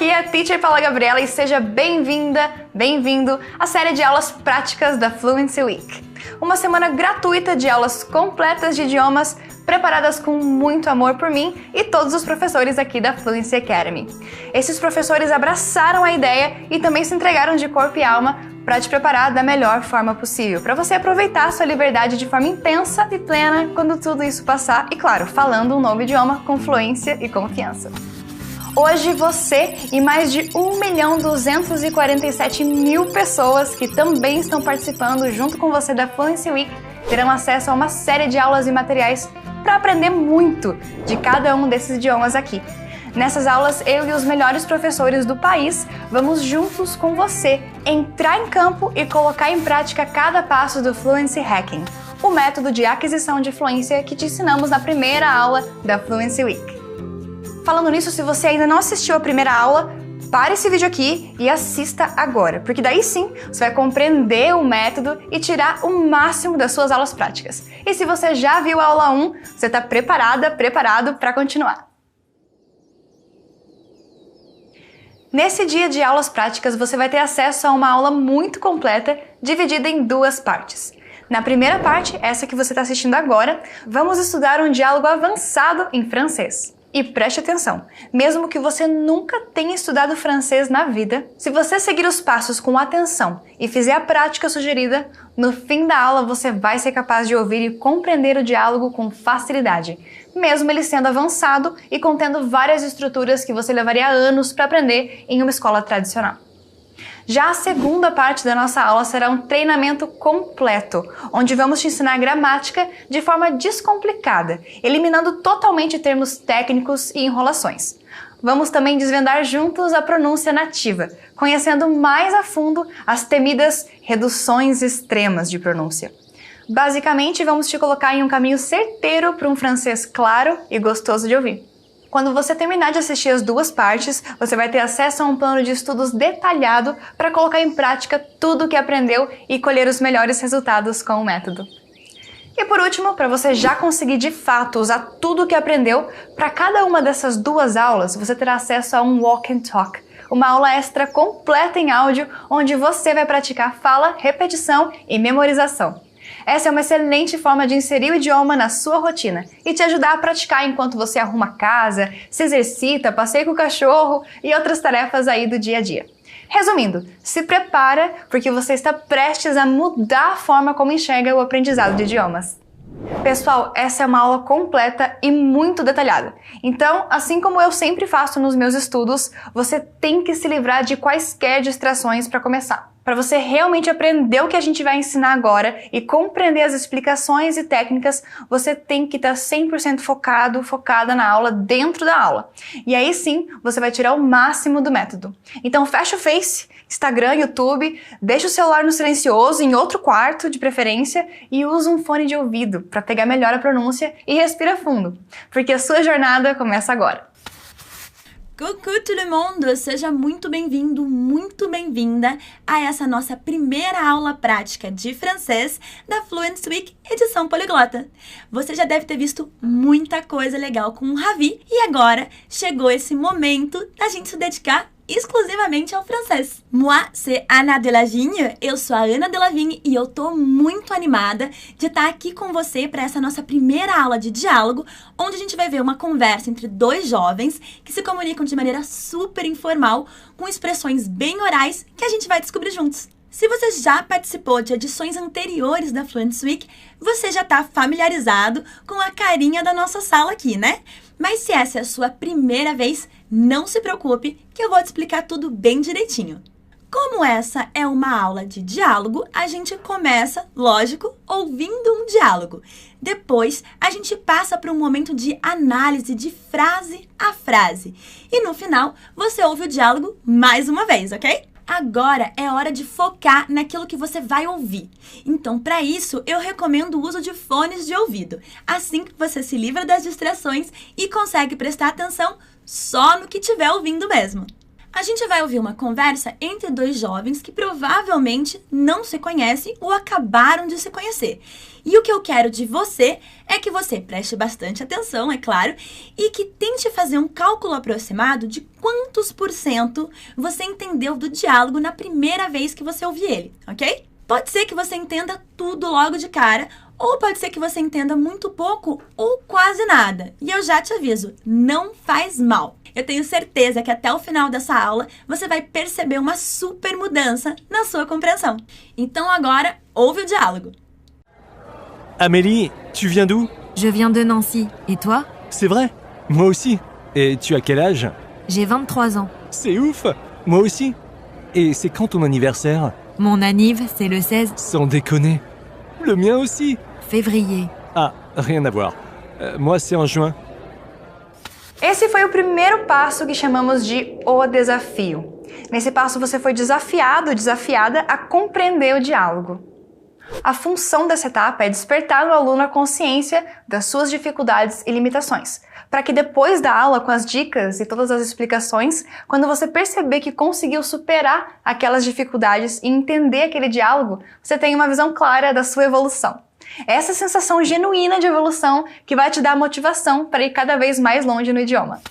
Aqui é a Teacher Paula Gabriela e seja bem-vinda, bem-vindo à série de aulas práticas da Fluency Week. Uma semana gratuita de aulas completas de idiomas preparadas com muito amor por mim e todos os professores aqui da Fluency Academy. Esses professores abraçaram a ideia e também se entregaram de corpo e alma para te preparar da melhor forma possível, para você aproveitar a sua liberdade de forma intensa e plena quando tudo isso passar e, claro, falando um novo idioma com fluência e confiança. Hoje você e mais de 1.247.000 pessoas que também estão participando junto com você da Fluency Week terão acesso a uma série de aulas e materiais para aprender muito de cada um desses idiomas aqui. Nessas aulas, eu e os melhores professores do país vamos juntos com você entrar em campo e colocar em prática cada passo do Fluency Hacking, o método de aquisição de fluência que te ensinamos na primeira aula da Fluency Week. Falando nisso, se você ainda não assistiu a primeira aula, pare esse vídeo aqui e assista agora, porque daí sim você vai compreender o método e tirar o máximo das suas aulas práticas. E se você já viu a aula 1, você está preparado para continuar. Nesse dia de aulas práticas, você vai ter acesso a uma aula muito completa, dividida em duas partes. Na primeira parte, essa que você está assistindo agora, vamos estudar um diálogo avançado em francês. E preste atenção, mesmo que você nunca tenha estudado francês na vida, se você seguir os passos com atenção e fizer a prática sugerida, no fim da aula você vai ser capaz de ouvir e compreender o diálogo com facilidade, mesmo ele sendo avançado e contendo várias estruturas que você levaria anos para aprender em uma escola tradicional. Já a segunda parte da nossa aula será um treinamento completo, onde vamos te ensinar gramática de forma descomplicada, eliminando totalmente termos técnicos e enrolações. Vamos também desvendar juntos a pronúncia nativa, conhecendo mais a fundo as temidas reduções extremas de pronúncia. Basicamente, vamos te colocar em um caminho certeiro para um francês claro e gostoso de ouvir. Quando você terminar de assistir as duas partes, você vai ter acesso a um plano de estudos detalhado para colocar em prática tudo o que aprendeu e colher os melhores resultados com o método. E por último, para você já conseguir de fato usar tudo o que aprendeu, para cada uma dessas duas aulas você terá acesso a um Walk and Talk, uma aula extra completa em áudio onde você vai praticar fala, repetição e memorização. Essa é uma excelente forma de inserir o idioma na sua rotina e te ajudar a praticar enquanto você arruma a casa, se exercita, passeia com o cachorro e outras tarefas aí do dia a dia. Resumindo, se prepara porque você está prestes a mudar a forma como enxerga o aprendizado de idiomas. Pessoal, essa é uma aula completa e muito detalhada. Então, assim como eu sempre faço nos meus estudos, você tem que se livrar de quaisquer distrações para começar. Para você realmente aprender o que a gente vai ensinar agora e compreender as explicações e técnicas, você tem que estar 100% focada na aula, dentro da aula. E aí sim, você vai tirar o máximo do método. Então fecha o Face, Instagram, YouTube, deixa o celular no silencioso, em outro quarto de preferência, e usa um fone de ouvido para pegar melhor a pronúncia e respira fundo, porque a sua jornada começa agora. Coucou tout le monde! Seja muito bem-vindo, muito bem-vinda a essa nossa primeira aula prática de francês da Fluency Week edição poliglota. Você já deve ter visto muita coisa legal com o Ravi e agora chegou esse momento da gente se dedicar exclusivamente ao francês. Moi, c'est Anna Delavigne, eu sou a Ana Delavigne e eu tô muito animada de estar aqui com você para essa nossa primeira aula de diálogo, onde a gente vai ver uma conversa entre dois jovens que se comunicam de maneira super informal, com expressões bem orais que a gente vai descobrir juntos. Se você já participou de edições anteriores da Fluency Week, você já está familiarizado com a carinha da nossa sala aqui, né? Mas se essa é a sua primeira vez, não se preocupe que eu vou te explicar tudo bem direitinho. Como essa é uma aula de diálogo, a gente começa, lógico, ouvindo um diálogo. Depois, a gente passa para um momento de análise de frase a frase. E no final, você ouve o diálogo mais uma vez, ok? Agora é hora de focar naquilo que você vai ouvir. Então, para isso, eu recomendo o uso de fones de ouvido. Assim você se livra das distrações e consegue prestar atenção só no que estiver ouvindo mesmo. A gente vai ouvir uma conversa entre dois jovens que provavelmente não se conhecem ou acabaram de se conhecer. E o que eu quero de você é que você preste bastante atenção, é claro, e que tente fazer um cálculo aproximado de quantos % você entendeu do diálogo na primeira vez que você ouvir ele, ok? Pode ser que você entenda tudo logo de cara, ou pode ser que você entenda muito pouco ou quase nada. E eu já te aviso, não faz mal. Eu tenho certeza que até o final dessa aula você vai perceber uma super mudança na sua compreensão. Então agora, ouve o diálogo. Amélie, tu viens d'où? Je viens de Nancy. Et toi? C'est vrai? Moi aussi. Et tu as quel âge? J'ai 23 ans. C'est ouf! Moi aussi. Et c'est quand ton anniversaire? Mon anniv, c'est le 16 Sans déconner. Le mien aussi. février. Ah, rien à voir. Moi, c'est en juin. Esse foi o primeiro passo que chamamos de o desafio. Nesse passo você foi desafiado ou desafiada a compreender o diálogo. A função dessa etapa é despertar no aluno a consciência das suas dificuldades e limitações, para que depois da aula, com as dicas e todas as explicações, quando você perceber que conseguiu superar aquelas dificuldades e entender aquele diálogo, você tenha uma visão clara da sua evolução. É essa sensação genuína de evolução que vai te dar motivação para ir cada vez mais longe no idioma.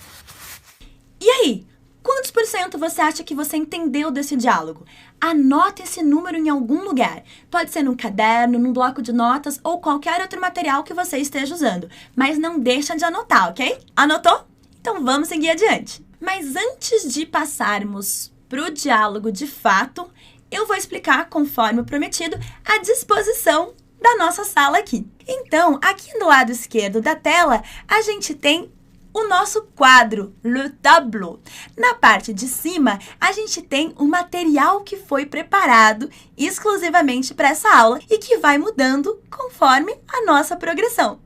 E aí? Quantos % você acha que você entendeu desse diálogo? Anota esse número em algum lugar. Pode ser num caderno, num bloco de notas ou qualquer outro material que você esteja usando. Mas não deixa de anotar, ok? Anotou? Então vamos seguir adiante. Mas antes de passarmos pro diálogo de fato, eu vou explicar, conforme prometido, a disposição da nossa sala aqui. Então, aqui do lado esquerdo da tela, a gente tem o nosso quadro, le tableau. Na parte de cima, a gente tem o material que foi preparado exclusivamente para essa aula e que vai mudando conforme a nossa progressão.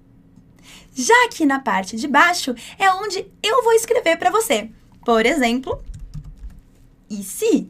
Já aqui na parte de baixo é onde eu vou escrever para você. Por exemplo, ici.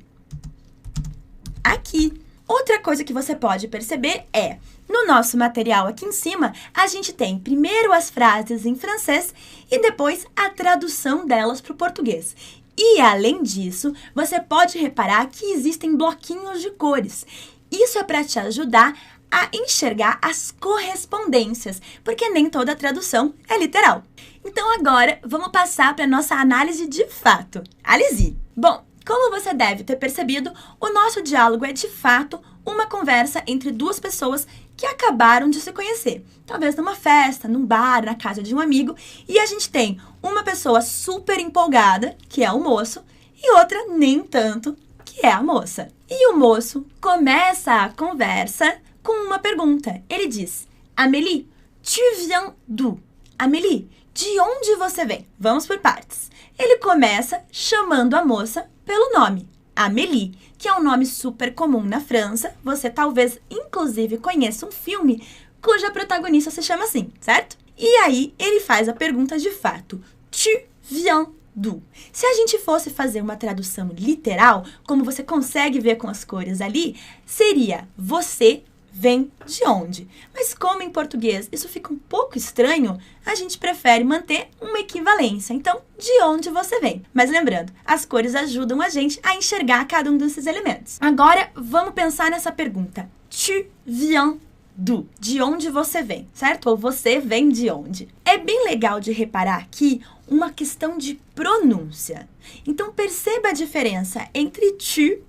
Aqui. Outra coisa que você pode perceber é, no nosso material aqui em cima, a gente tem primeiro as frases em francês e depois a tradução delas para o português. E, além disso, você pode reparar que existem bloquinhos de cores. Isso é para te ajudar a enxergar as correspondências, porque nem toda tradução é literal. Então, agora, vamos passar para a nossa análise de fato. Allez-y! Bom, como você deve ter percebido, o nosso diálogo é, de fato, uma conversa entre duas pessoas que acabaram de se conhecer. Talvez numa festa, num bar, na casa de um amigo. E a gente tem uma pessoa super empolgada, que é o moço, e outra nem tanto, que é a moça. E o moço começa a conversa com uma pergunta. Ele diz, Amélie, tu viens d'où? Amélie, de onde você vem? Vamos por partes. Ele começa chamando a moça pelo nome, Amélie, que é um nome super comum na França. Você talvez, inclusive, conheça um filme cuja protagonista se chama assim, certo? E aí, ele faz a pergunta de fato, tu viens d'où? Se a gente fosse fazer uma tradução literal, como você consegue ver com as cores ali, seria você vem de onde? Mas como em português isso fica um pouco estranho, a gente prefere manter uma equivalência. Então, de onde você vem? Mas lembrando, as cores ajudam a gente a enxergar cada um desses elementos. Agora, vamos pensar nessa pergunta. Tu viens d'où? De onde você vem, certo? Ou você vem de onde? É bem legal de reparar aqui uma questão de pronúncia. Então, perceba a diferença entre tu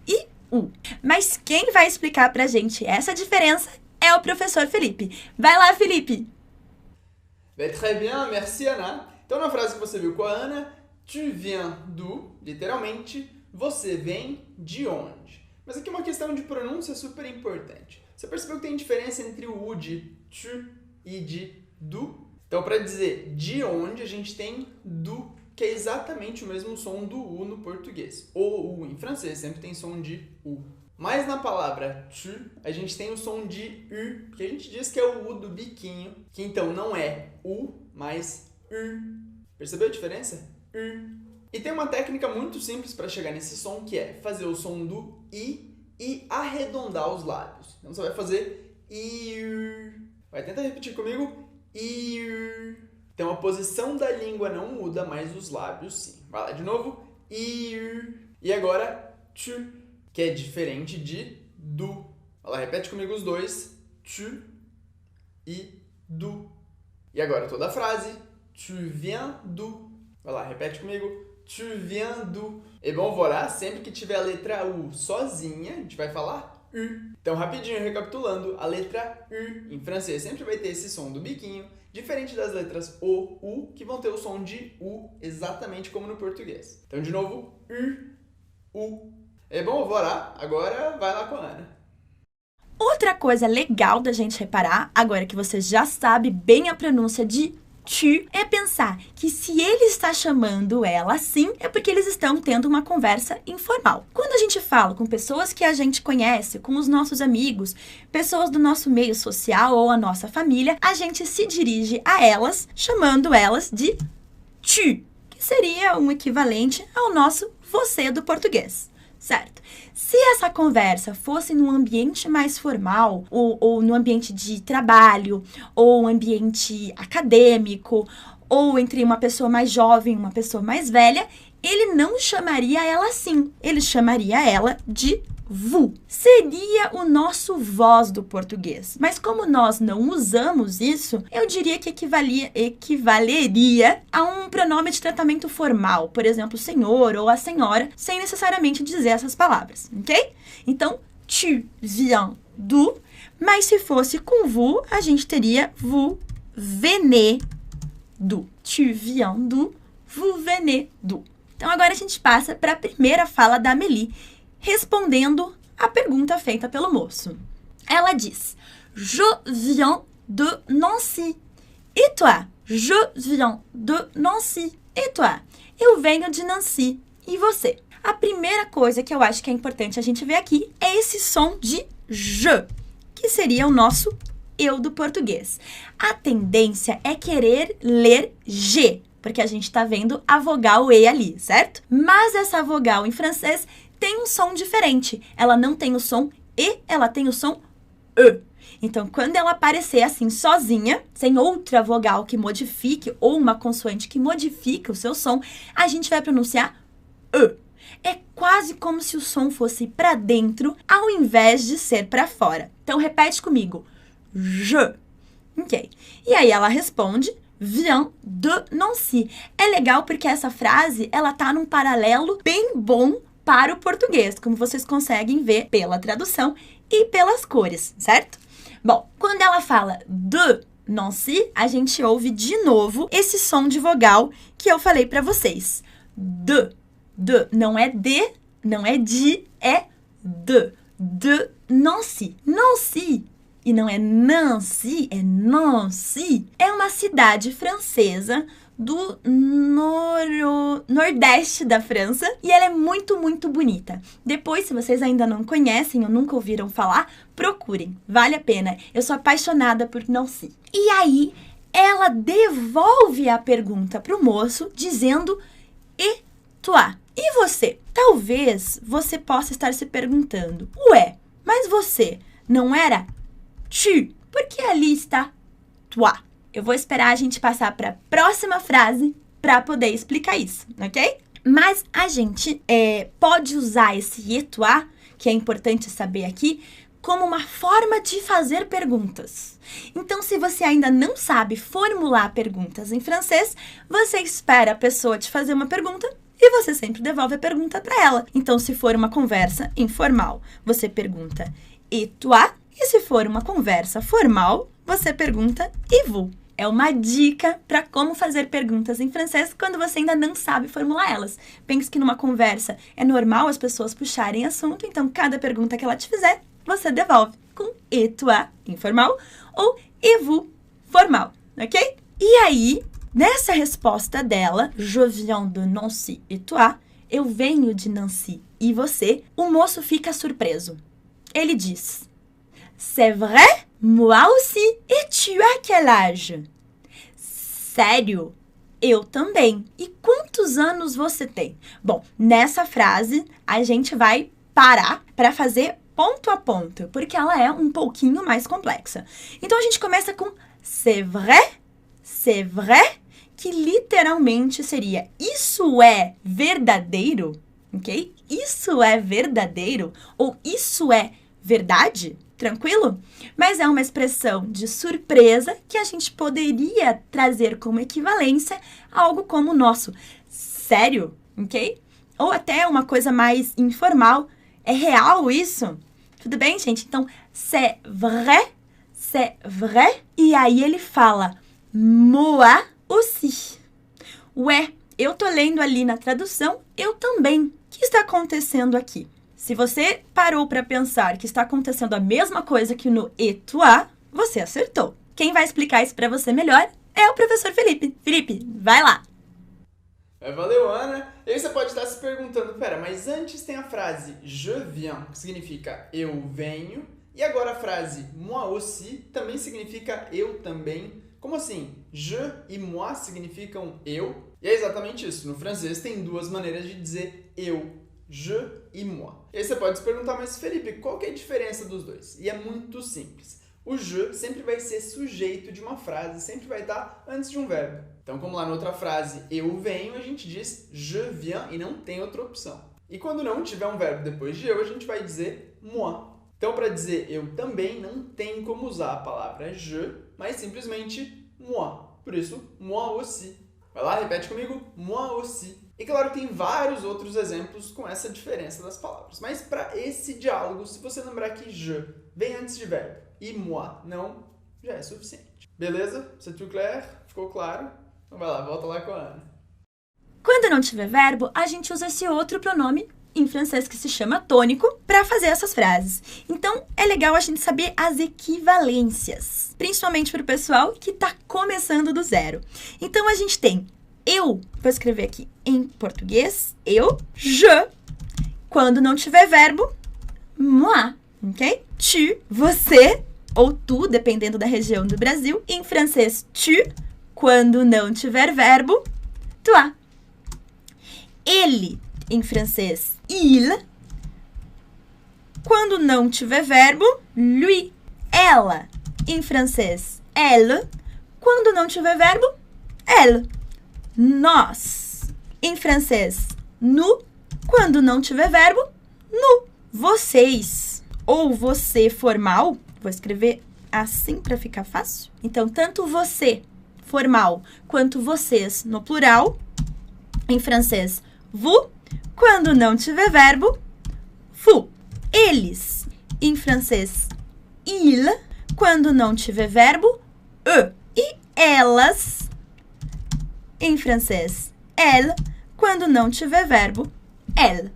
e mas quem vai explicar pra gente essa diferença é o professor Felipe. Vai lá, Felipe! Très bien, merci Ana. Então na frase que você viu com a Ana, tu viens d'où, literalmente, você vem de onde. Mas aqui uma questão de pronúncia super importante. Você percebeu que tem diferença entre o U de tu e de d'où? Então para dizer de onde, a gente tem d'où, que é exatamente o mesmo som do U no português. O U em francês sempre tem som de U. Mas na palavra tu, a gente tem o som de U, que a gente diz que é o U do biquinho, que então não é U, mas U. Percebeu a diferença? U. E tem uma técnica muito simples para chegar nesse som, que é fazer o som do I e arredondar os lábios. Então você vai fazer I. Vai tentar repetir comigo. I. Então a posição da língua não muda, mas os lábios sim. Vai lá de novo. ir. E agora, tu, que é diferente de do. Olha lá, repete comigo os dois. Tu e do. E agora toda a frase. Tu viens d'où? Vai lá, repete comigo. Tu viens d'où? E bom, voilà, sempre que tiver a letra U sozinha, a gente vai falar U. Então, rapidinho, recapitulando, a letra U em francês sempre vai ter esse som do biquinho, diferente das letras O, U, que vão ter o som de U, exatamente como no português. Então, de novo, U, U. E bom, voilà, agora vai lá com a Ana. Outra coisa legal da gente reparar, agora que você já sabe bem a pronúncia de tu, é pensar que se ele está chamando ela assim, é porque eles estão tendo uma conversa informal. Quando a gente fala com pessoas que a gente conhece, com os nossos amigos, pessoas do nosso meio social ou a nossa família, a gente se dirige a elas, chamando elas de tu, que seria um equivalente ao nosso você do português. Certo? Se essa conversa fosse num ambiente mais formal, ou no ambiente de trabalho, ou um ambiente acadêmico, ou entre uma pessoa mais jovem e uma pessoa mais velha, ele não chamaria ela assim. Ele chamaria ela de vous. Seria o nosso vós do português. Mas como nós não usamos isso, eu diria que equivaleria a um pronome de tratamento formal. Por exemplo, senhor ou a senhora, sem necessariamente dizer essas palavras, ok? Então, tu viens d'où? Mas se fosse com vous, a gente teria vous venez d'où. Tu viens d'où? Vous venez d'où? Então, agora a gente passa para a primeira fala da Amélie, respondendo a pergunta feita pelo moço. Ela diz: Je viens de Nancy. Et toi? Je viens de Nancy. Et toi? Eu venho de Nancy. E você? A primeira coisa que eu acho que é importante a gente ver aqui é esse som de je, que seria o nosso eu do português. A tendência é querer ler G, porque a gente está vendo a vogal E ali, certo? Mas essa vogal em francês tem um som diferente. Ela não tem o som E, ela tem o som E. Então, quando ela aparecer assim sozinha, sem outra vogal que modifique, ou uma consoante que modifique o seu som, a gente vai pronunciar E. É quase como se o som fosse para dentro, ao invés de ser para fora. Então, repete comigo. Je. Ok. E aí ela responde: Viens de Nancy. É legal porque essa frase, ela tá num paralelo bem bom para o português, como vocês conseguem ver pela tradução e pelas cores, certo? Bom, quando ela fala de Nancy, a gente ouve de novo esse som de vogal que eu falei para vocês. De. Não é de, não é de, é de. De Nancy. Nancy. E não é Nancy, é Nancy. É uma cidade francesa do nordeste da França e ela é muito, muito bonita. Depois, se vocês ainda não conhecem ou nunca ouviram falar, procurem, vale a pena. Eu sou apaixonada por Nancy. E aí, ela devolve a pergunta para o moço, dizendo: Et toi? E você? Talvez você possa estar se perguntando: ué, mas você não era tu? Porque ali está toi. Eu vou esperar a gente passar para a próxima frase para poder explicar isso, ok? Mas a gente pode usar esse et toi, que é importante saber aqui, como uma forma de fazer perguntas. Então, se você ainda não sabe formular perguntas em francês, você espera a pessoa te fazer uma pergunta e você sempre devolve a pergunta para ela. Então, se for uma conversa informal, você pergunta et toi? E se for uma conversa formal, você pergunta et vous? É uma dica para como fazer perguntas em francês quando você ainda não sabe formular elas. Pense que numa conversa é normal as pessoas puxarem assunto, então cada pergunta que ela te fizer, você devolve com et toi, informal, ou et vous, formal, ok? E aí, nessa resposta dela, je viens de Nancy et toi, eu venho de Nancy e você, o moço fica surpreso. Ele diz: C'est vrai? Moi aussi. Et tu as quel âge? Sério? Eu também. E quantos anos você tem? Bom, nessa frase, a gente vai parar para fazer ponto a ponto, porque ela é um pouquinho mais complexa. Então, a gente começa com c'est vrai, que literalmente seria isso é verdadeiro, ok? Isso é verdadeiro ou isso é verdade? Tranquilo? Mas é uma expressão de surpresa que a gente poderia trazer como equivalência a algo como o nosso. Sério? Ok? Ou até uma coisa mais informal. É real isso? Tudo bem, gente? Então, c'est vrai, c'est vrai. E aí ele fala, moi aussi. Ué, eu tô lendo ali na tradução, eu também. O que está acontecendo aqui? Se você parou para pensar que está acontecendo a mesma coisa que no et toi, você acertou. Quem vai explicar isso para você melhor é o professor Felipe. Felipe, vai lá! Valeu, Ana. E aí você pode estar se perguntando, pera, mas antes tem a frase je viens, que significa eu venho, e agora a frase moi aussi também significa eu também. Como assim? Je e moi significam eu? E é exatamente isso. No francês tem duas maneiras de dizer eu. Je e moi. E aí você pode se perguntar, mas Felipe, qual que é a diferença dos dois? E é muito simples. O je sempre vai ser sujeito de uma frase, sempre vai estar antes de um verbo. Então, como lá na outra frase, eu venho, a gente diz je viens e não tem outra opção. E quando não tiver um verbo depois de eu, a gente vai dizer moi. Então, para dizer eu também, não tem como usar a palavra je, mas simplesmente moi. Por isso, moi aussi. Vai lá, repete comigo, moi aussi. E claro, tem vários outros exemplos com essa diferença das palavras. Mas para esse diálogo, se você lembrar que je vem antes de verbo e moi não, já é suficiente. Beleza? C'est tout clair? Ficou claro? Então vai lá, volta lá com a Ana. Quando não tiver verbo, a gente usa esse outro pronome em francês que se chama tônico para fazer essas frases. Então, é legal a gente saber as equivalências, principalmente para o pessoal que está começando do zero. Então, a gente tem eu, vou escrever aqui em português, eu, je. Quando não tiver verbo, moi, ok? Tu, você, ou tu, dependendo da região do Brasil. Em francês, tu. Quando não tiver verbo, toi. Ele, em francês, il. Quando não tiver verbo, lui. Ela, em francês, elle. Quando não tiver verbo, elle. Nós, em francês, nous. Quando não tiver verbo, nous. Vocês, ou você formal, vou escrever assim para ficar fácil. Então, tanto você, formal, quanto vocês, no plural, em francês, vous. Quando não tiver verbo, vous. Eles, em francês, il. Quando não tiver verbo, eux. E elas, em francês, elles. Quando não tiver verbo, elles.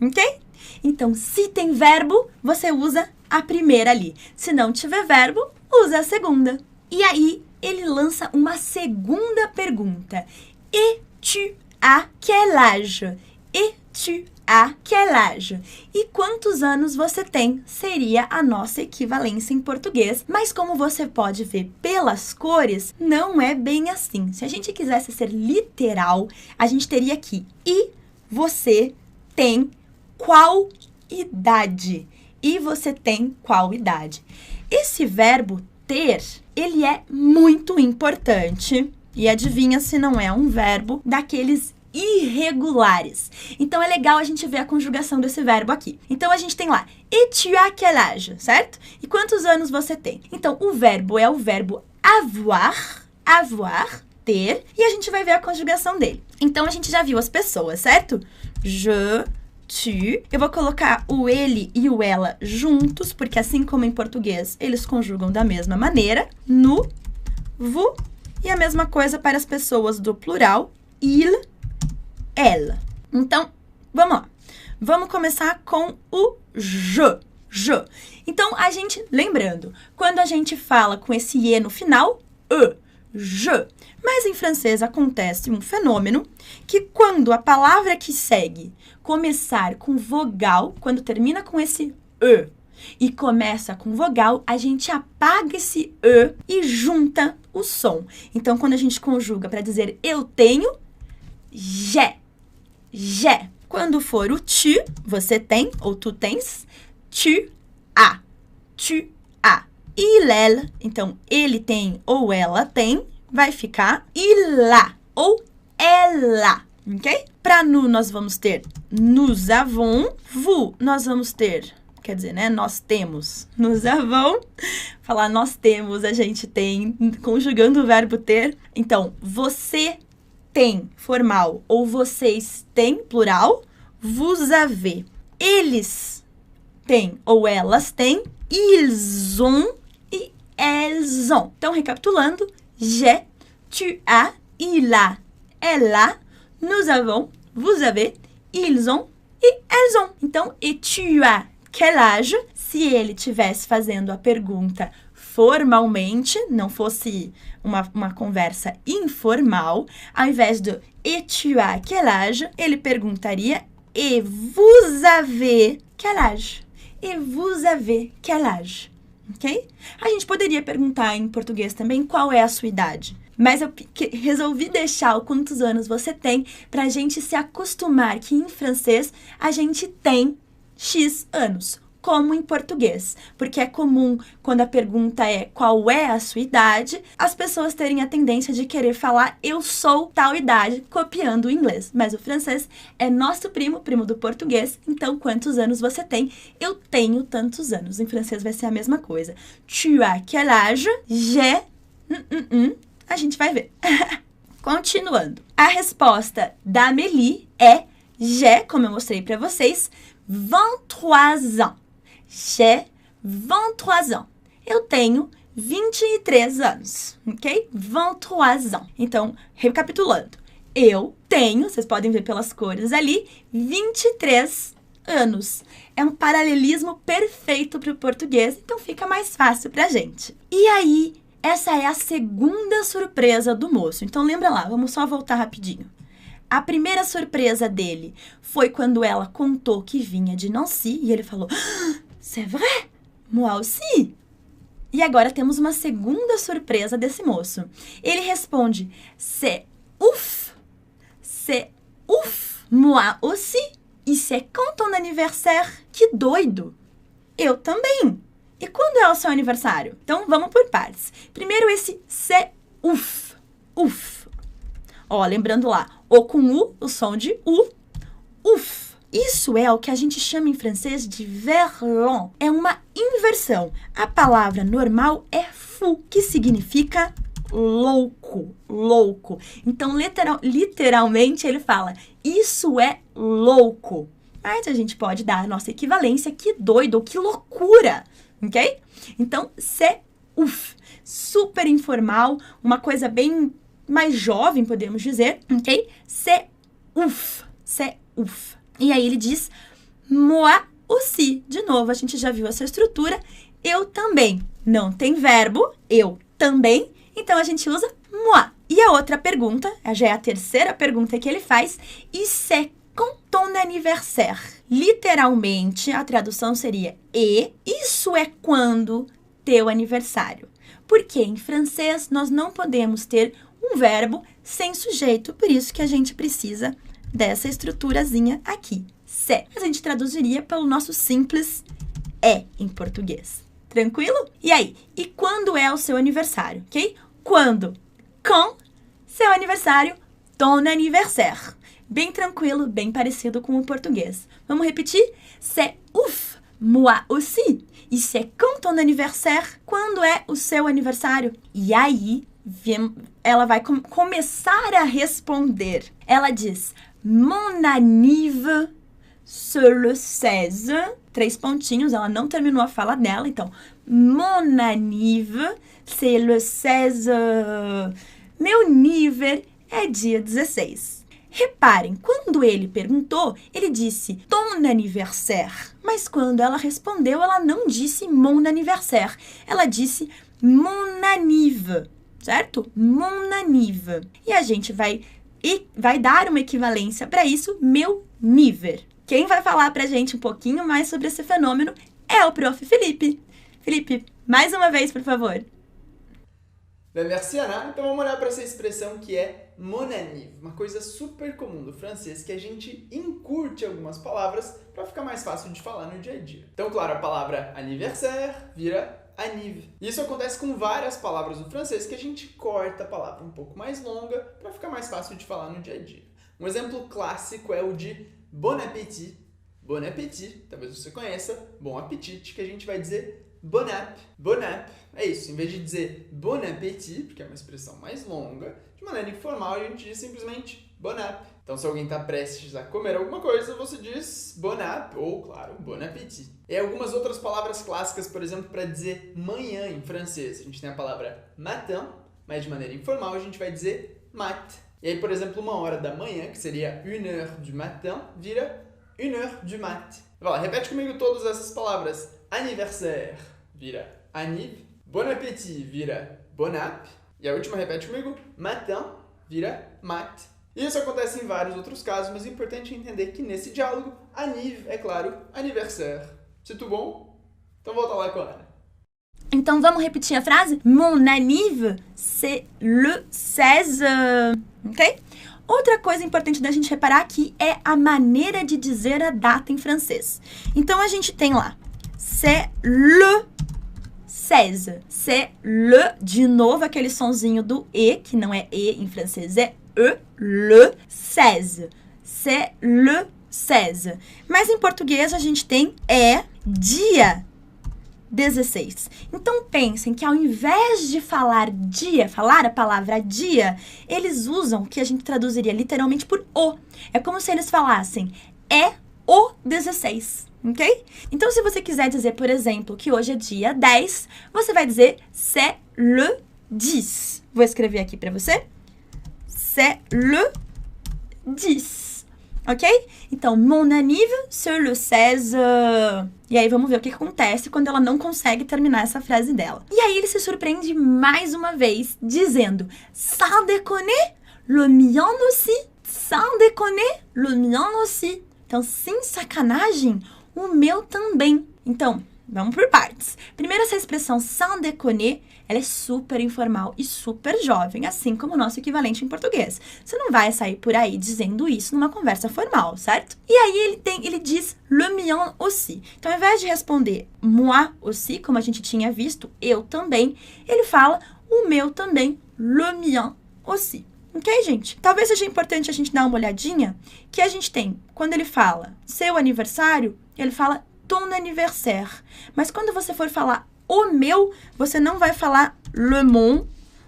Ok? Então, se tem verbo, você usa a primeira ali. Se não tiver verbo, usa a segunda. E aí, ele lança uma segunda pergunta. Et tu as quel âge? Et tu as quel âge? E quantos anos você tem? Seria a nossa equivalência em português. Mas como você pode ver pelas cores, não é bem assim. Se a gente quisesse ser literal, a gente teria aqui. E você tem qual idade? E você tem qual idade? Esse verbo ter, ele é muito importante. E adivinha se não é um verbo daqueles irregulares. Então, é legal a gente ver a conjugação desse verbo aqui. Então, a gente tem lá, et tu as quel âge, certo? E quantos anos você tem? Então, o verbo é o verbo avoir, avoir, ter, e a gente vai ver a conjugação dele. Então, a gente já viu as pessoas, certo? Je, tu. Eu vou colocar o ele e o ela juntos, porque assim como em português, eles conjugam da mesma maneira. Nous, vous, e a mesma coisa para as pessoas do plural, il, elle. Então, vamos lá. Vamos começar com o je. Je. Então, a gente, lembrando, quando a gente fala com esse e no final, je. Mas em francês acontece um fenômeno que quando a palavra que segue começar com vogal, quando termina com esse e começa com vogal, a gente apaga esse e junta o som. Então, quando a gente conjuga para dizer eu tenho, j'ai. J'ai. Quando for o tu, você tem, ou tu tens, tu as. Tu as. Il, elle, então ele tem ou ela tem, vai ficar il a. ou ela, ok? Para nous, nós vamos ter nous avons. Vous, nós vamos ter, quer dizer, né? Nós temos. Nous avons. Falar nós temos, a gente tem, conjugando o verbo ter. Então, você tem, formal, ou vocês têm, plural. Vous avez. Eles têm, ou elas têm. Ils ont e elles ont. Então, recapitulando. J'ai, tu as, il a, elle a, nous avons, vous avez, ils ont e elles ont. Então, et tu as quel âge? Se ele estivesse fazendo a pergunta formalmente, não fosse uma conversa informal, ao invés do et tu as quel âge, ele perguntaria et vous avez quel âge? Et vous avez quel âge? Ok? A gente poderia perguntar em português também qual é a sua idade. Mas eu resolvi deixar o quantos anos você tem para a gente se acostumar que em francês a gente tem X anos, como em português. Porque é comum, quando a pergunta é qual é a sua idade, as pessoas terem a tendência de querer falar eu sou tal idade, copiando o inglês. Mas o francês é nosso primo, primo do português, então quantos anos você tem? Eu tenho tantos anos. Em francês vai ser a mesma coisa. Tu as quel âge? J'ai... A gente vai ver. Continuando. A resposta da Amélie é j'ai, como eu mostrei para vocês, 23 ans. J'ai 23 ans. Eu tenho 23 anos, ok? 23 ans. Então, recapitulando. Eu tenho, vocês podem ver pelas cores ali, 23 anos. É um paralelismo perfeito para o português, então fica mais fácil para a gente. E aí, essa é a segunda surpresa do moço. Então, lembra lá, vamos só voltar rapidinho. A primeira surpresa dele foi quando ela contou que vinha de Nancy e ele falou, ah, c'est vrai, moi aussi. E agora temos uma segunda surpresa desse moço. Ele responde, c'est ouf, moi aussi, e c'est quand ton anniversaire? Que doido. Eu também. E quando é o seu aniversário? Então, vamos por partes. Primeiro, esse c'est ouf. Ouf. Ó, lembrando lá, o com U, o som de U. Ouf. Isso é o que a gente chama em francês de verlan. É uma inversão. A palavra normal é fou, que significa louco, louco. Então, literalmente, ele fala, isso é louco. Mas a gente pode dar a nossa equivalência, que doido, ou que loucura. Ok? Então, c'est ouf. Super informal, uma coisa bem mais jovem, podemos dizer. Ok? C'est ouf. C'est ouf. E aí ele diz, moi aussi. De novo, a gente já viu essa estrutura. Eu também. Não tem verbo, eu também. Então, a gente usa moi. E a outra pergunta, já é a terceira pergunta que ele faz, e c'est quand ton anniversaire? Literalmente, a tradução seria e isso é quando teu aniversário. Porque em francês nós não podemos ter um verbo sem sujeito, por isso que a gente precisa dessa estruturazinha aqui. C'est. A gente traduziria pelo nosso simples é em português. Tranquilo? E aí? E quando é o seu aniversário, ok? Quando? Quand? Seu aniversário, ton anniversaire. Bem tranquilo, bem parecido com o português. Vamos repetir? C'est ouf, moi aussi. E c'est quand ton anniversaire? Quando é o seu aniversário? E aí, ela vai começar a responder. Ela diz, mon anniv, c'est le 16. 3 pontinhos, ela não terminou a fala dela. Então, mon anniv, c'est le 16. Meu nível é dia 16. Reparem, quando ele perguntou, ele disse ton anniversaire. Mas quando ela respondeu, ela não disse mon anniversaire. Ela disse mon anniv, certo? Mon anniv. E a gente vai dar uma equivalência para isso, meu nível. Quem vai falar pra gente um pouquinho mais sobre esse fenômeno é o prof. Felipe. Felipe, mais uma vez, por favor. Bem, merci, Ana. Então vamos olhar para essa expressão que é mon anniv, uma coisa super comum do francês que a gente encurte algumas palavras para ficar mais fácil de falar no dia a dia. Então, claro, a palavra anniversaire vira anniv. Isso acontece com várias palavras do francês que a gente corta a palavra um pouco mais longa para ficar mais fácil de falar no dia a dia. Um exemplo clássico é o de bon appétit. Bon appétit, talvez você conheça, bom apetite, que a gente vai dizer bon app. Bon app, é isso, em vez de dizer bon appétit, porque é uma expressão mais longa, de maneira informal a gente diz simplesmente bon app. Então, se alguém está prestes a comer alguma coisa, você diz bon app ou, claro, bon appétit. E algumas outras palavras clássicas, por exemplo, para dizer manhã em francês. A gente tem a palavra matin, mas de maneira informal a gente vai dizer mat. E aí, por exemplo, 1h da manhã, que seria 1h du matin, vira 1h du mat. Vai lá, repete comigo todas essas palavras. Anniversaire vira anniv, bon appétit vira bon app, e a última repete comigo, matin vira mat. E isso acontece em vários outros casos, mas é importante entender que nesse diálogo, anniv é, claro, anniversaire. Se tudo bom? Então volta lá com a Ana. Então vamos repetir a frase? Mon anniv, c'est le 16, ok? Outra coisa importante da gente reparar aqui é a maneira de dizer a data em francês. Então a gente tem lá, c'est le 16, c'est le, de novo aquele sonzinho do E, que não é E em francês, é E, le 16, c'est le 16. Mas em português a gente tem dia 16. Então pensem que ao invés de falar dia, falar a palavra dia, eles usam o que a gente traduziria literalmente por o. É como se eles falassem o 16, ok? Então se você quiser dizer, por exemplo, que hoje é dia 10, você vai dizer c'est le 10. Vou escrever aqui para você. C'est le 10. Ok? Então, mon anniv, c'est le 16. E aí, vamos ver o que acontece quando ela não consegue terminar essa frase dela. E aí, ele se surpreende mais uma vez, dizendo, sans déconner, le mien aussi. Sans déconner, le mien aussi. Então, sem sacanagem, o meu também. Então, vamos por partes. Primeiro, essa expressão sans déconner, ela é super informal e super jovem, assim como o nosso equivalente em português. Você não vai sair por aí dizendo isso numa conversa formal, certo? E aí ele diz le mien aussi. Então, ao invés de responder moi aussi, como a gente tinha visto, eu também, ele fala o meu também, le mien aussi. Ok, gente? Talvez seja importante a gente dar uma olhadinha que a gente tem, quando ele fala seu aniversário, ele fala ton anniversaire. Mas quando você for falar o meu, você não vai falar le mon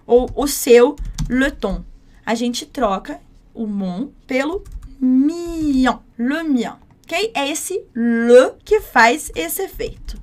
ou o seu, le ton. A gente troca o mon pelo mien, le mien, ok? É esse le que faz esse efeito.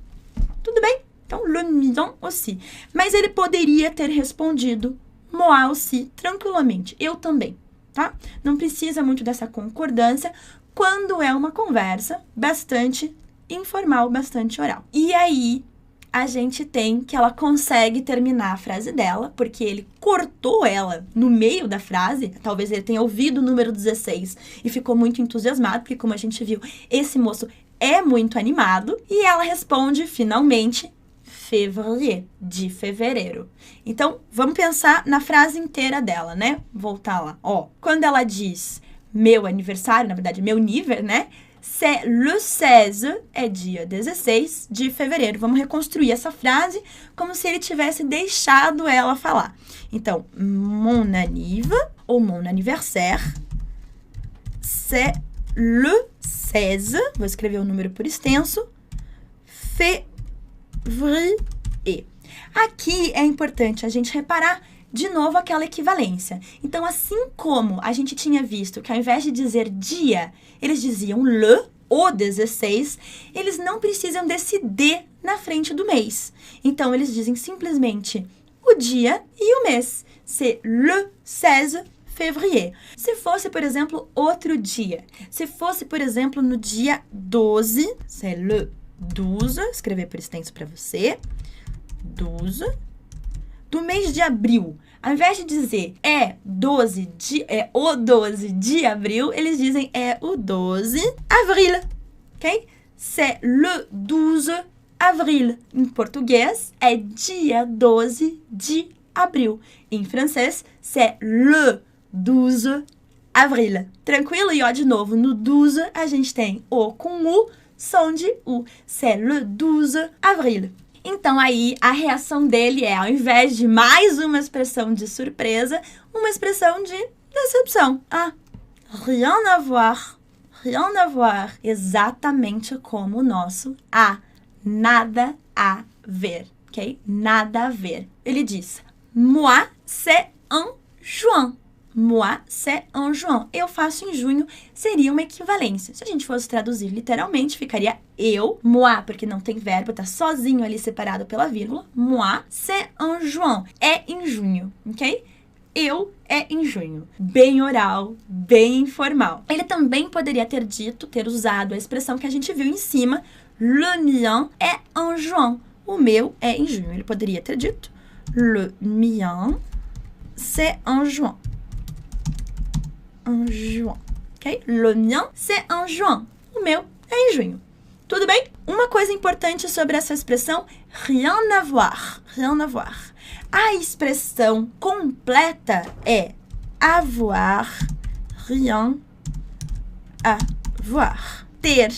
Tudo bem? Então, le mien aussi. Mas ele poderia ter respondido moi aussi, tranquilamente. Eu também, tá? Não precisa muito dessa concordância quando é uma conversa bastante informal, bastante oral. E aí, a gente tem que ela consegue terminar a frase dela, porque ele cortou ela no meio da frase. Talvez ele tenha ouvido o número 16 e ficou muito entusiasmado, porque como a gente viu, esse moço é muito animado. E ela responde, finalmente, février, de fevereiro. Então, vamos pensar na frase inteira dela, né? Voltar lá. Ó, quando ela diz meu aniversário, na verdade, meu nível, né? C'est le 16, é dia 16 de fevereiro. Vamos reconstruir essa frase como se ele tivesse deixado ela falar. Então, mon anniv, ou mon anniversaire, c'est le 16, vou escrever o número por extenso, février. Aqui é importante a gente reparar de novo aquela equivalência. Então, assim como a gente tinha visto que ao invés de dizer dia, eles diziam le, o 16, eles não precisam desse D na frente do mês. Então, eles dizem simplesmente o dia e o mês. C'est le 16 février. Se fosse, por exemplo, outro dia. Se fosse, por exemplo, no dia 12, c'est le 12, escrever por extenso para você, 12, do mês de abril. Ao invés de dizer o 12 de abril, eles dizem é o 12 avril, ok? C'est le 12 avril. Em português, é dia 12 de abril. Em francês, c'est le 12 avril. Tranquilo? E ó, de novo, no 12 a gente tem o com U, som de U. C'est le 12 avril. Então aí a reação dele é, ao invés de mais uma expressão de surpresa, uma expressão de decepção. Ah, rien à voir, rien à voir. Exatamente como o nosso nada a ver, ok? Nada a ver. Ele diz, moi c'est en juin. Moi c'est en juin. Eu faço em junho seria uma equivalência. Se a gente fosse traduzir literalmente, ficaria eu, moi, porque não tem verbo, tá sozinho ali separado pela vírgula. Moi c'est en juin. É em junho, ok? Eu é em junho. Bem oral, bem informal. Ele também poderia ter usado a expressão que a gente viu em cima, le mien est en juin. O meu é em junho. Ele poderia ter dito, le mien c'est en juin. En juin, ok? Le mien c'est en juin. O meu é em junho. Tudo bem? Uma coisa importante sobre essa expressão, rien à voir. Rien à voir. A expressão completa é avoir, rien à voir. Ter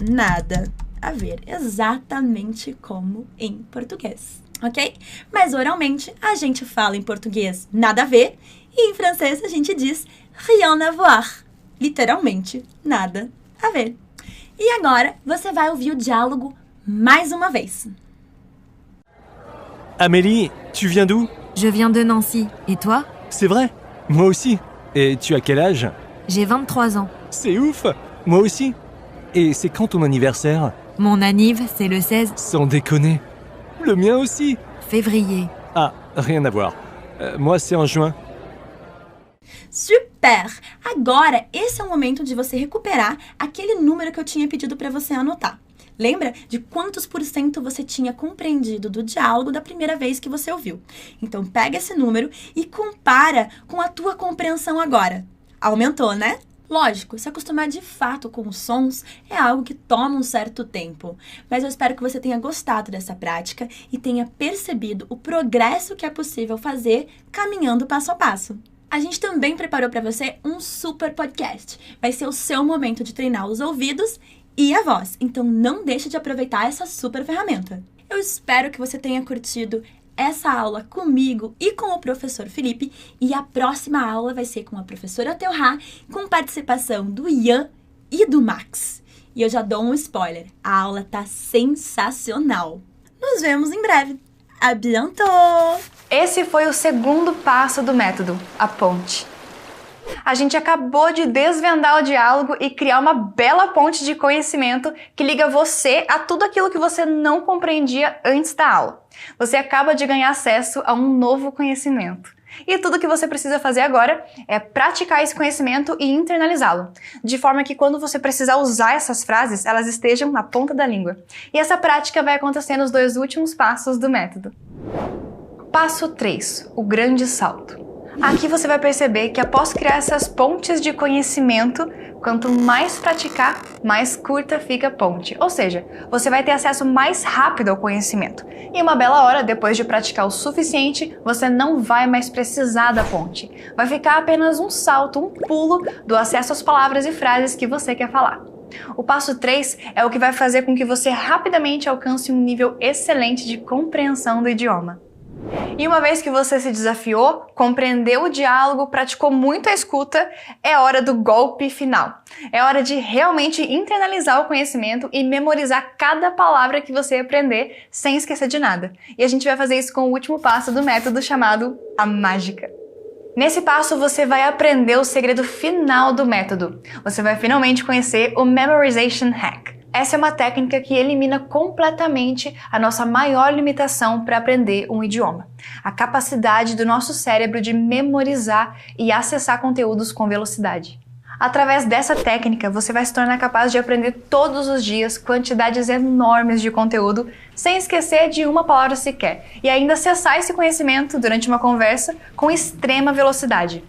nada a ver. Exatamente como em português, ok? Mas oralmente a gente fala em português nada a ver e em francês a gente diz rien à voir. Literalmente, nada a ver. E agora você vai ouvir o diálogo mais uma vez. Amélie, tu viens d'où? Je viens de Nancy. Et toi? C'est vrai? Moi aussi. Et tu as quel âge? J'ai 23 ans. C'est ouf! Moi aussi. Et c'est quand ton anniversaire? Mon anniv, c'est le 16 Sans déconner. Le mien aussi. février. Ah, rien à voir. Moi, c'est en juin. Super! Agora, esse é o momento de você recuperar aquele número que eu tinha pedido para você anotar. Lembra de quantos por cento você tinha compreendido do diálogo da primeira vez que você ouviu? Então, pega esse número e compara com a tua compreensão agora. Aumentou, né? Lógico, se acostumar de fato com os sons é algo que toma um certo tempo. Mas eu espero que você tenha gostado dessa prática e tenha percebido o progresso que é possível fazer caminhando passo a passo. A gente também preparou para você um super podcast. Vai ser o seu momento de treinar os ouvidos e a voz. Então não deixe de aproveitar essa super ferramenta. Eu espero que você tenha curtido essa aula comigo e com o professor Felipe. E a próxima aula vai ser com a professora Teohá, com participação do Ian e do Max. E eu já dou um spoiler. A aula tá sensacional. Nos vemos em breve. À bientôt! Esse foi o segundo passo do método, a ponte. A gente acabou de desvendar o diálogo e criar uma bela ponte de conhecimento que liga você a tudo aquilo que você não compreendia antes da aula. Você acaba de ganhar acesso a um novo conhecimento. E tudo que você precisa fazer agora é praticar esse conhecimento e internalizá-lo, de forma que quando você precisar usar essas frases, elas estejam na ponta da língua. E essa prática vai acontecer nos 2 últimos passos do método. Passo 3, o grande salto. Aqui você vai perceber que após criar essas pontes de conhecimento, quanto mais praticar, mais curta fica a ponte. Ou seja, você vai ter acesso mais rápido ao conhecimento. E uma bela hora, depois de praticar o suficiente, você não vai mais precisar da ponte. Vai ficar apenas um salto, um pulo do acesso às palavras e frases que você quer falar. O passo 3 é o que vai fazer com que você rapidamente alcance um nível excelente de compreensão do idioma. E uma vez que você se desafiou, compreendeu o diálogo, praticou muito a escuta, é hora do golpe final. É hora de realmente internalizar o conhecimento e memorizar cada palavra que você aprender sem esquecer de nada. E a gente vai fazer isso com o último passo do método chamado a mágica. Nesse passo, você vai aprender o segredo final do método. Você vai finalmente conhecer o Memorization Hack. Essa é uma técnica que elimina completamente a nossa maior limitação para aprender um idioma. A capacidade do nosso cérebro de memorizar e acessar conteúdos com velocidade. Através dessa técnica, você vai se tornar capaz de aprender todos os dias quantidades enormes de conteúdo sem esquecer de uma palavra sequer e ainda acessar esse conhecimento durante uma conversa com extrema velocidade.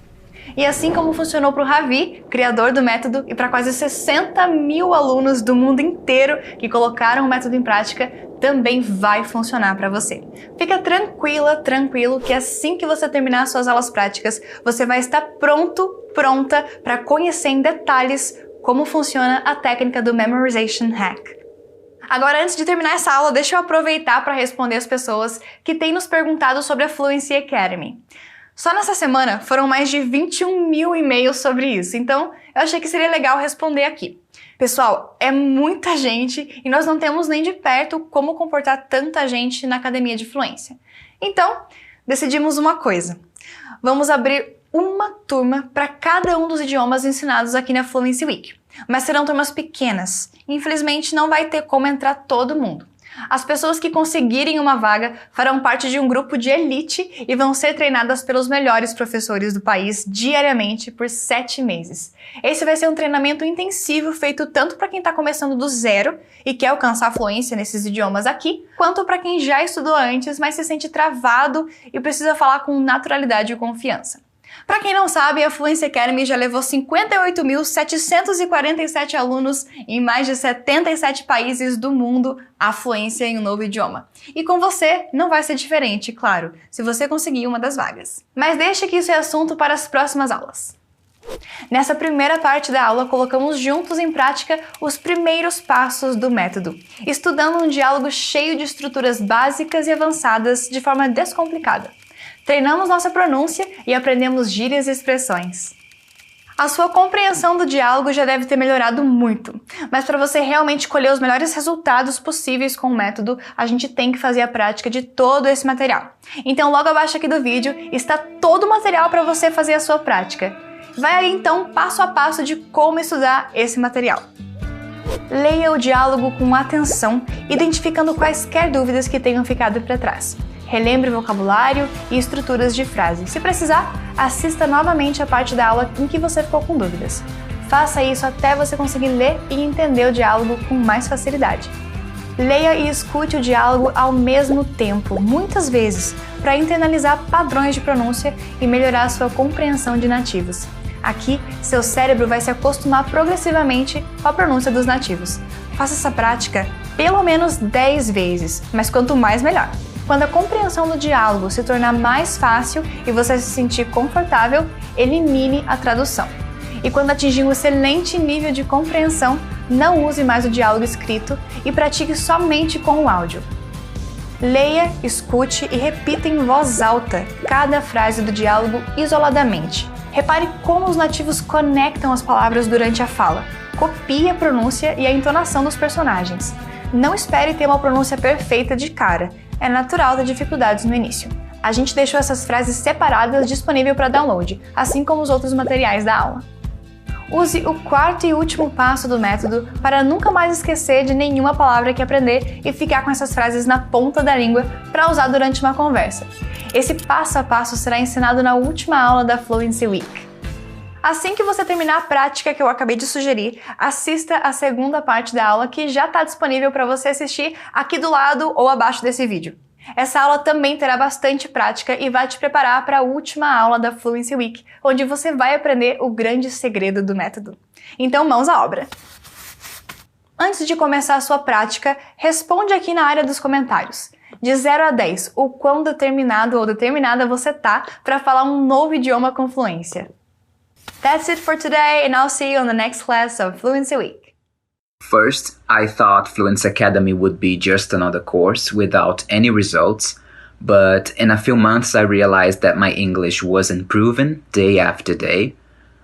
E assim como funcionou para o Ravi, criador do método, e para quase 60 mil alunos do mundo inteiro que colocaram o método em prática, também vai funcionar para você. Fica tranquila, tranquilo, que assim que você terminar suas aulas práticas, você vai estar pronta para conhecer em detalhes como funciona a técnica do Memorization Hack. Agora, antes de terminar essa aula, deixa eu aproveitar para responder as pessoas que têm nos perguntado sobre a Fluency Academy. Só nessa semana foram mais de 21 mil e-mails sobre isso, então eu achei que seria legal responder aqui. Pessoal, é muita gente e nós não temos nem de perto como comportar tanta gente na academia de fluência. Então, decidimos uma coisa. Vamos abrir uma turma para cada um dos idiomas ensinados aqui na Fluency Week. Mas serão turmas pequenas. Infelizmente, não vai ter como entrar todo mundo. As pessoas que conseguirem uma vaga farão parte de um grupo de elite e vão ser treinadas pelos melhores professores do país diariamente por 7 meses. Esse vai ser um treinamento intensivo feito tanto para quem está começando do zero e quer alcançar a fluência nesses idiomas aqui, quanto para quem já estudou antes, mas se sente travado e precisa falar com naturalidade e confiança. Para quem não sabe, a Fluency Academy já levou 58.747 alunos em mais de 77 países do mundo à fluência em um novo idioma. E com você não vai ser diferente, claro, se você conseguir uma das vagas. Mas deixa que isso é assunto para as próximas aulas. Nessa primeira parte da aula, colocamos juntos em prática os primeiros passos do método, estudando um diálogo cheio de estruturas básicas e avançadas de forma descomplicada. Treinamos nossa pronúncia e aprendemos gírias e expressões. A sua compreensão do diálogo já deve ter melhorado muito, mas para você realmente colher os melhores resultados possíveis com o método, a gente tem que fazer a prática de todo esse material. Então logo abaixo aqui do vídeo está todo o material para você fazer a sua prática. Vai aí então passo a passo de como estudar esse material. Leia o diálogo com atenção, identificando quaisquer dúvidas que tenham ficado para trás. Relembre o vocabulário e estruturas de frase. Se precisar, assista novamente a parte da aula em que você ficou com dúvidas. Faça isso até você conseguir ler e entender o diálogo com mais facilidade. Leia e escute o diálogo ao mesmo tempo, muitas vezes, para internalizar padrões de pronúncia e melhorar a sua compreensão de nativos. Aqui, seu cérebro vai se acostumar progressivamente com a pronúncia dos nativos. Faça essa prática pelo menos 10 vezes, mas quanto mais, melhor. Quando a compreensão do diálogo se tornar mais fácil e você se sentir confortável, elimine a tradução. E quando atingir um excelente nível de compreensão, não use mais o diálogo escrito e pratique somente com o áudio. Leia, escute e repita em voz alta cada frase do diálogo isoladamente. Repare como os nativos conectam as palavras durante a fala. Copie a pronúncia e a entonação dos personagens. Não espere ter uma pronúncia perfeita de cara. É natural ter dificuldades no início. A gente deixou essas frases separadas disponível para download, assim como os outros materiais da aula. Use o quarto e último passo do método para nunca mais esquecer de nenhuma palavra que aprender e ficar com essas frases na ponta da língua para usar durante uma conversa. Esse passo a passo será ensinado na última aula da Fluency Week. Assim que você terminar a prática que eu acabei de sugerir, assista a segunda parte da aula que já está disponível para você assistir aqui do lado ou abaixo desse vídeo. Essa aula também terá bastante prática e vai te preparar para a última aula da Fluency Week, onde você vai aprender o grande segredo do método. Então, mãos à obra! Antes de começar a sua prática, responde aqui na área dos comentários. De 0 a 10, o quão determinado ou determinada você tá para falar um novo idioma com fluência. That's it for today, and I'll see you on the next class of Fluency Week. First, I thought Fluency Academy would be just another course without any results, but in a few months I realized that my English was improving day after day.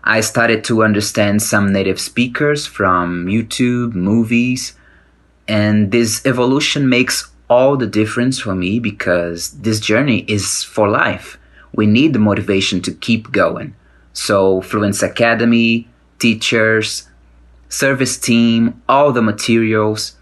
I started to understand some native speakers from YouTube, movies, and this evolution makes all the difference for me because this journey is for life. We need the motivation to keep going. So Fluency Academy, teachers, service team, all the materials,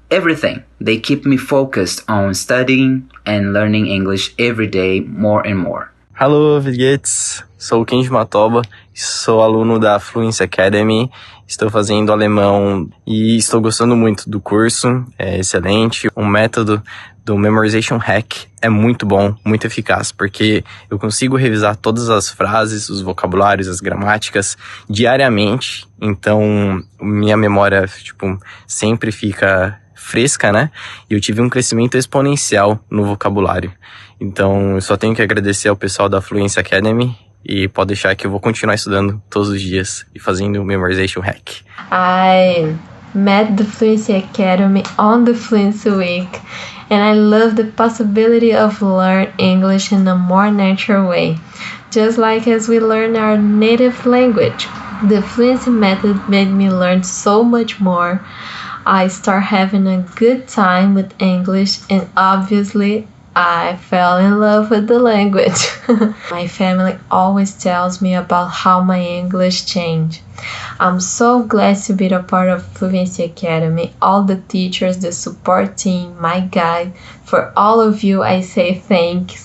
everything. They keep me focused on studying and learning English every day more and more. Alô, Vilguetes! Sou o Kenji Matoba, sou aluno da Fluency Academy, estou fazendo alemão e estou gostando muito do curso, é excelente. O método do Memorization Hack é muito bom, muito eficaz, porque eu consigo revisar todas as frases, os vocabulários, as gramáticas diariamente, então minha memória, sempre fica fresca, né? E eu tive um crescimento exponencial no vocabulário. Então, eu só tenho que agradecer ao pessoal da Fluency Academy e pode deixar que eu vou continuar estudando todos os dias e fazendo o Memorization Hack. I met the Fluency Academy on the Fluency Week, and I love the possibility of learn English in a more natural way, just like as we learn our native language. The Fluency method made me learn so much more. I start having a good time with English, and obviously I fell in love with the language. My family always tells me about how my English changed. I'm so glad to be a part of Fluency Academy, all the teachers, the support team, my guide. For all of you, I say thanks.